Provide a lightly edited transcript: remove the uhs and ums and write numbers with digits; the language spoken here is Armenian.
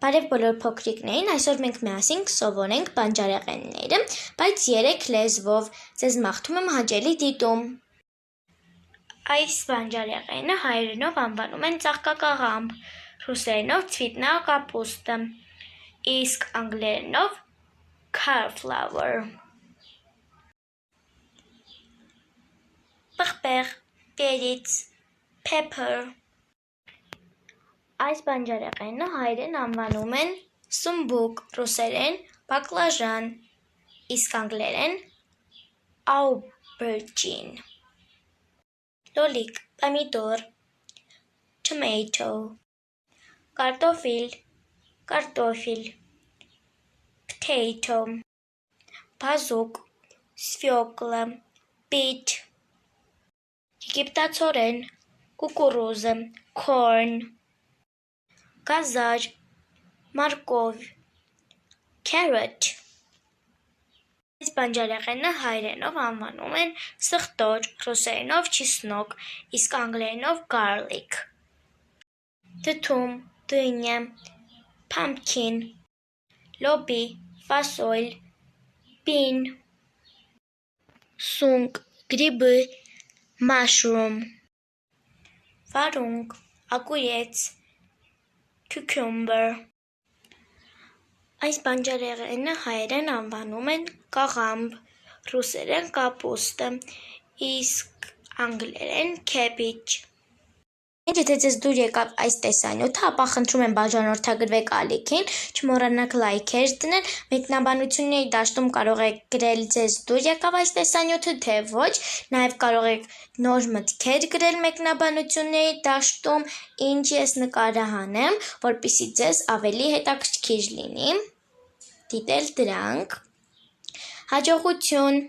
Բարև բոլոր փոքրիկներին, այսօր մենք միասին կսովորենք բանջարեղենները, բայց 3 լեզվով, ձեզ մաղթում եմ հաճելի դիտում։ Այս բանջարեղենը հայերենով անվանում են ծաղկակաղամբ, ռուսերենով ցվիտնա կապուստը, իսկ անգլերենով cauliflower։ Պղպեղ, կերից, pepper։ Այս բանջարեղենը հայերեն անվանում են սումբուկ, ռուսերեն բակլաժան, իսկ անգլերեն aubergine։ Լոլիկ, պոմիդոր, tomato, կարտոֆիլ, կարտոֆիլ, potato, բազուկ, սվյոկլա, beet, եգիպտացորեն, կուկուռուզը, corn, գազար, մարգով, carrot։ Այս բանջարեղենը հայերենով անվանում են սխտոր, ռուսերենով չիսնոկ, իսկ անգլերենով garlic։ Դդում, դինյա, pumpkin, լոբի, ֆասոլ, bean, սունկ, գրիբը, mushroom, վարունգ, ակուրեց, cucumber։ Այս բանջարեղենը հայերեն անվանում են կաղամբ, ռուսերեն կապուստը, իսկ անգլերեն cabbage։ Եթե ձեզ դուր եկավ այս տեսանյութը, ապա խնդրում եմ բաժանորդագրվեք ալիքին, չմոռանաք լայքեր դնել, մեկնաբանությունների դաշտում կարող եք գրել ձեզ դուր եկավ այս տեսանյութը, թե ոչ, նաև կարող եք նոր մտքեր գրել մեկնաբանությունների դաշտում, ինչ ես նկարահանեմ, որպեսզի ձեզ ավելի հետաքրքիր լինի դիտել դրանք։ Հաջողություն։